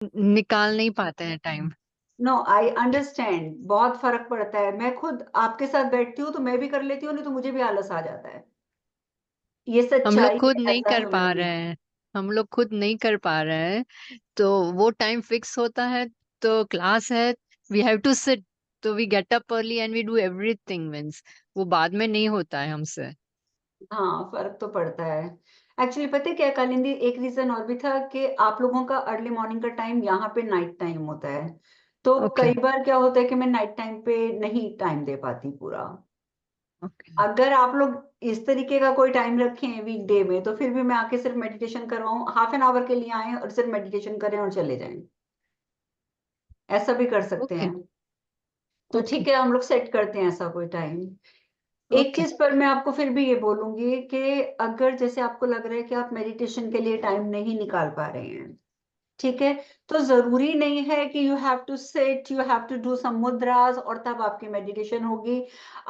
निकाल नहीं पाते हैं टाइम। नो, आई अंडरस्टैंड, बहुत फर्क पड़ता है। मैं खुद आपके साथ बैठती हूँ तो मैं भी कर लेती हूँ, नहीं तो मुझे भी आलस आ जाता है। ये हम लोग सच्चाई खुद है, नहीं ऐसा कर है पा नहीं। रहे हैं। हम लोग खुद नहीं कर पा रहे हैं। तो वो टाइम फिक्स होता है, तो क्लास है, वी हैव टू सिट, तो we get up early and we do everything means वो बाद में नहीं होता है हमसे। हाँ, फर्क तो पड़ता है। एक्चुअली पता है क्या कालिंदी, एक रीजन और भी था कि आप लोगों का अर्ली मॉर्निंग का टाइम, यहाँ पे नाइट टाइम होता है। तो ओके। कई बार क्या होता है कि मैं नाइट टाइम पे नहीं टाइम दे पाती पूरा। ओके। अगर आप लोग इस तरीके का कोई टाइम रखें वीक डे में, तो फिर भी मैं आके सिर्फ मेडिटेशन करवाऊँ, हाफ एन आवर के लिए आए और सिर्फ मेडिटेशन करें और चले जाएं। ऐसा भी कर सकते ओके। हैं। तो ओके। ठीक है, हम लोग सेट करते हैं ऐसा कोई टाइम। एक ओके। चीज पर मैं आपको फिर भी ये बोलूंगी कि अगर जैसे आपको लग रहा है कि आप मेडिटेशन के लिए टाइम नहीं निकाल पा रहे हैं, ठीक है, तो जरूरी नहीं है कि you have to sit, you have to do some mudras और तब आपकी मेडिटेशन होगी।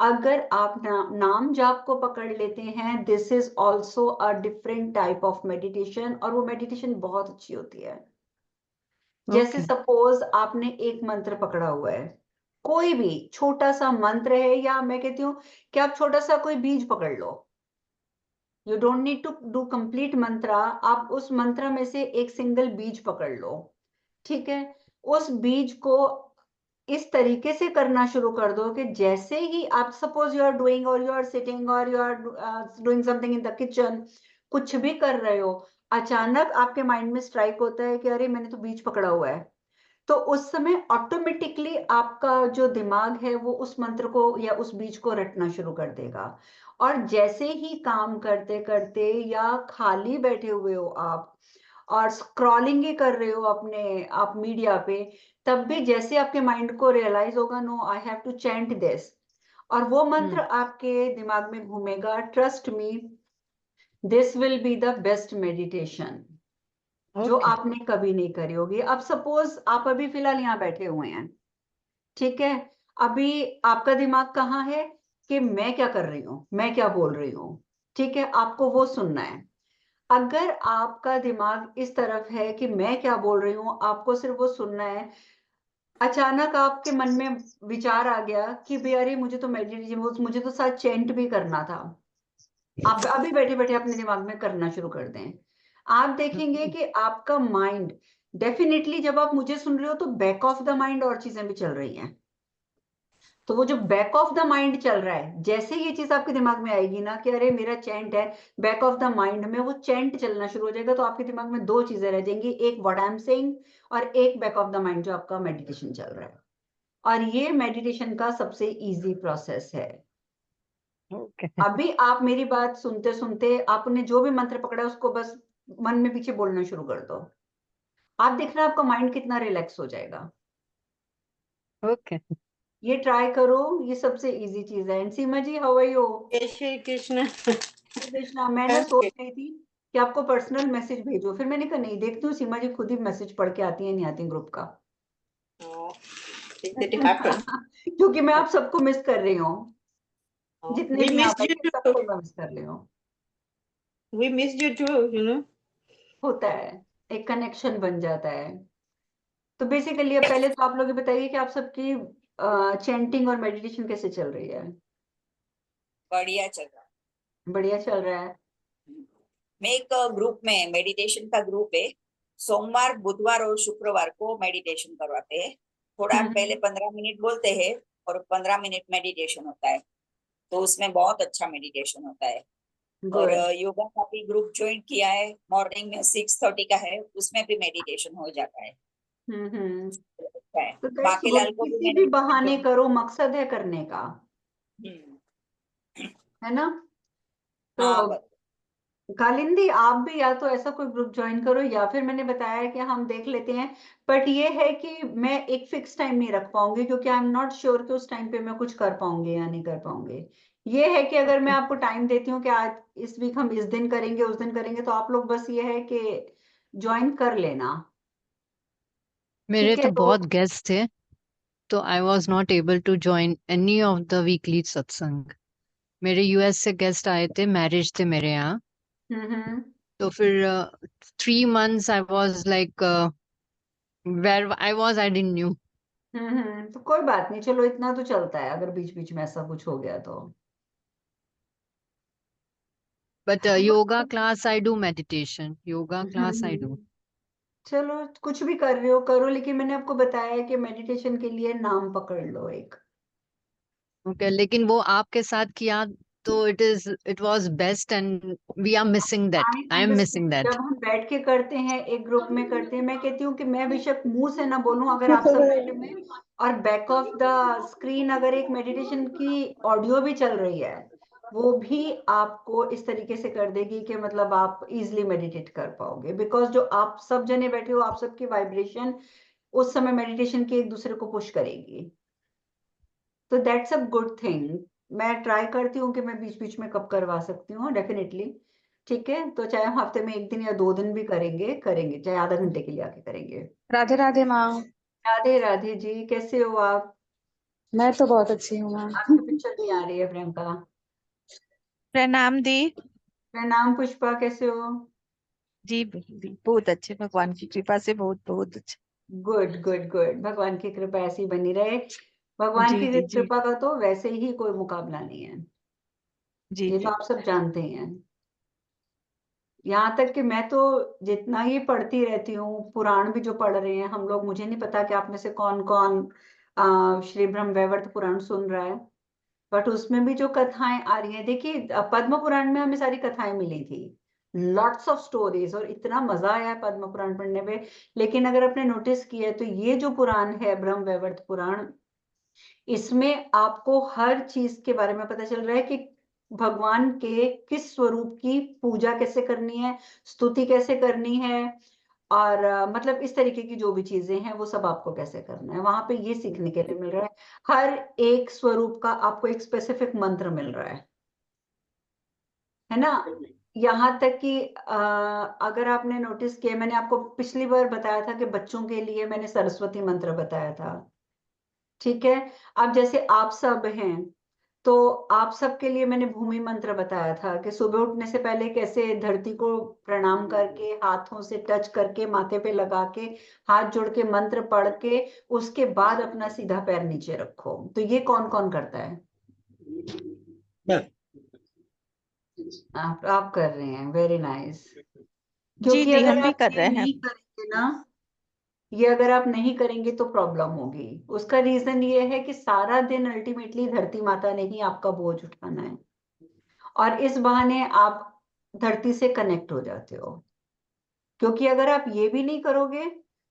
अगर आप नाम जाप को पकड़ लेते हैं, this is also a different type of meditation, और वो मेडिटेशन बहुत अच्छी होती है। जैसे ओके। सपोज आपने एक मंत्र पकड़ा हुआ है, कोई भी छोटा सा मंत्र है, या मैं कहती हूँ कि आप छोटा सा कोई बीज पकड़ लो। You don't need to do complete mantra, आप उस मंत्र में से एक सिंगल बीज पकड़ लो। ठीक है, उस बीज को इस तरीके से करना शुरू कर दो कि जैसे ही आप, सपोज यू आर डूइंग और यू आर सिटिंग और you are doing something in the kitchen, कुछ भी कर रहे हो, अचानक आपके माइंड में स्ट्राइक होता है कि अरे मैंने तो बीज पकड़ा हुआ है। तो उस समय ऑटोमेटिकली आपका जो दिमाग है वो उस मंत्र को या उस बीज को रटना शुरू कर देगा। और जैसे ही काम करते करते या खाली बैठे हुए हो आप और स्क्रॉलिंग ही कर रहे हो अपने आप मीडिया पे, तब भी जैसे आपके माइंड को रियलाइज होगा, no I have to chant this, और वो मंत्र हम्म। आपके दिमाग में घूमेगा, trust me, this will be the best meditation जो ओके। आपने कभी नहीं करी होगी। अब सपोज आप अभी फिलहाल यहाँ बैठे हुए हैं, ठीक है, अभी आपका दिमाग कहाँ है कि मैं क्या कर रही हूँ, मैं क्या बोल रही हूँ, ठीक है, आपको वो सुनना है। अगर आपका दिमाग इस तरफ है कि मैं क्या बोल रही हूँ, आपको सिर्फ वो सुनना है, अचानक आपके मन में विचार आ गया कि भाई अरे मुझे तो मेडिटेशन, मुझे तो साथ चैंट भी करना था, आप अभी बैठे बैठे अपने दिमाग में करना शुरू कर दें। आप देखेंगे कि आपका माइंड, डेफिनेटली जब आप मुझे सुन रहे हो तो बैक ऑफ द माइंड और चीजें भी चल रही हैं। तो वो जो बैक ऑफ द माइंड चल रहा है, जैसे ये चीज आपके दिमाग में आएगी ना कि अरे मेरा चैंट है, बैक ऑफ द माइंड में वो चैंट चलना शुरू हो जाएगा, तो आपके दिमाग में दो चीजें रह जाएंगी, एक व्हाट आई एम सेइंग और एक बैक ऑफ द माइंड जो आपका मेडिटेशन चल रहा है। और ये मेडिटेशन का सबसे इजी प्रोसेस है। ओके। अभी आप मेरी बात सुनते सुनते आपने जो भी मंत्र पकड़ा है उसको बस मन में पीछे बोलना शुरू कर दो, आप देखना आपका माइंड कितना रिलैक्स हो जाएगा। ओके। ये ट्राई करो, ये सबसे इजी चीज है। And Seema ji, how are you? Jai Shri Krishna. Krishna, मैं ना सोच रही थी कि आपको पर्सनल मैसेज भेजो, फिर मैंने कहा नहीं, देखती हूँ सीमा जी खुद ही मैसेज पढ़ के आती है नहीं आती ग्रुप का। Did it happen? क्योंकि मैं आप सबको मिस कर रही हूँ, जितने We भी यहाँ missed you बैठे too. सबको मैं मिस कर रही हूँ। We missed you too, you know. होता है, एक कनेक्शन बन जाता है। तो बेसिकली अब पहले तो आप लोग ये बताइए कि आप सबकी चैंटिंग और मेडिटेशन कैसे चल रही है? बढ़िया चल रहा बढ़िया चल रहा है। है। मैं एक ग्रुप में, मेडिटेशन का ग्रुप है। सोमवार, बुधवार और शुक्रवार को मेडिटेशन करवाते हैं। थोड़ा पहले हम्म। 15 मिनट बोलते हैं और 15 मिनट मेडिटेशन होता है। तो उसमें बहुत अच्छा मेडिटेशन होता है। और गुड। योगा का भी ग्रुप ज्वाइन किया है, मॉर्निंग में 6:30 का है, उसमें भी मेडिटेशन हो जाता है। हम्म। अच्छा है। तो दैट्स गुड, बाकीलाल को भी किसी मैंने भी उसमें बहाने join करो, मकसद है करने का, हम्म, है ना? तो हाँ बस। कालिंदी, आप भी या तो ऐसा कोई ग्रुप ज्वाइन करो या फिर मैंने बताया कि हम देख लेते हैं। बट ये है कि मैं एक फिक्स टाइम नहीं रख पाऊंगी, क्योंकि आई एम नॉट श्योर कि उस टाइम पे मैं कुछ कर पाऊंगी या नहीं कर पाऊंगी। ये है कि अगर मैं आपको टाइम देती हूँ कि आज इस वीक हम इस दिन करेंगे उस दिन करेंगे, तो आप लोग बस ये है कि ज्वाइन कर लेना। मेरे ठीक है तो तो बहुत गेस्ट थे, तो I was not able to join any of the weekly satsang. मेरे यूएस से गेस्ट आए थे, मैरिज थे मेरे यहाँ। हम्म। तो फिर 3 months I was like Where I was, I didn't knew. तो कोई बात नहीं, चलो इतना तो चलता है अगर बीच बीच में ऐसा कुछ हो गया तो। But yoga class, I do meditation. Yoga class, I do. चलो कुछ भी कर रहे हो करो, लेकिन मैंने आपको बताया है कि मेडिटेशन के लिए नाम पकड़ लो एक। Okay, लेकिन वो आपके साथ किया तो it was best and we are missing that. I I am missing understand, that. जब हम बैठ के करते हैं एक ग्रुप में करते हैं, मैं कहती हूँ कि मैं बेशक मुंह से ना बोलूं, अगर आप सब बैठे में और बैक ऑफ द स्क्रीन अगर एक मेडिटेशन की ऑडियो भी चल रही है, वो भी आपको इस तरीके से कर देगी कि मतलब आप इजिली मेडिटेट कर पाओगे, बिकॉज जो आप सब जने बैठे हो, आप सबकी वाइब्रेशन उस समय मेडिटेशन की एक दूसरे को पुश करेगी। तो दैट्स अ गुड थिंग। मैं ट्राई करती हूँ कि मैं बीच बीच में कब करवा सकती हूँ, डेफिनेटली। ठीक है, तो चाहे हम हफ्ते में एक दिन या 2 दिन भी करेंगे करेंगे, चाहे आधा घंटे के लिए आके करेंगे। राधे राधे माँ। राधे राधे जी, कैसे हो आप? मैं तो बहुत अच्छी हूँ माँ। आपकी पिक्चर नहीं आ रही है प्रियंका। प्रणाम दी। प्रणाम पुष्पा, कैसे हो? जी बहुत अच्छे, भगवान की कृपा से बहुत बहुत अच्छे। गुड गुड गुड, भगवान की कृपा ऐसी बनी रहे। भगवान जी की जी जी कृपा का तो वैसे ही कोई मुकाबला नहीं है, जी ये तो जी। आप सब जानते ही हैं। यहाँ तक कि मैं तो जितना ही पढ़ती रहती हूँ, पुराण भी जो पढ़ रहे हैं हम लोग, मुझे नहीं पता कि आप में से कौन कौन श्री ब्रह्म वैवर्त पुराण सुन रहा है, बट उसमें भी जो कथाएं आ रही हैं, देखिए पद्म पुराण में हमें सारी कथाएं मिली थी, लॉट्स ऑफ स्टोरीज, और इतना मजा आया है पद्म पुराण पढ़ने में। लेकिन अगर आपने नोटिस किया है तो ये जो पुराण है ब्रह्म वैवर्त पुराण, इसमें आपको हर चीज के बारे में पता चल रहा है कि भगवान के किस स्वरूप की पूजा कैसे करनी है, स्तुति कैसे करनी है, और मतलब इस तरीके की जो भी चीजें हैं वो सब आपको कैसे करना है, वहां पे ये सीखने के लिए मिल रहा है। हर एक स्वरूप का आपको एक स्पेसिफिक मंत्र मिल रहा है ना। यहाँ तक कि अगर आपने नोटिस किया, मैंने आपको पिछली बार बताया था कि बच्चों के लिए मैंने सरस्वती मंत्र बताया था। ठीक है, अब जैसे आप सब हैं तो आप सबके लिए मैंने भूमि मंत्र बताया था कि सुबह उठने से पहले कैसे धरती को प्रणाम करके, हाथों से टच करके, माथे पे लगा के, हाथ जोड़ के मंत्र पढ़ के उसके बाद अपना सीधा पैर नीचे रखो। तो ये कौन कौन करता है? आप कर रहे हैं, वेरी नाइस। जी क्योंकि दी, अगर हम भी आप कर ये रहे हैं। नहीं करेंगे ना, ये अगर आप नहीं करेंगे तो प्रॉब्लम होगी। उसका रीजन ये है कि सारा दिन अल्टीमेटली धरती माता ने ही आपका बोझ उठाना है, और इस बहाने आप धरती से कनेक्ट हो जाते हो। क्योंकि अगर आप ये भी नहीं करोगे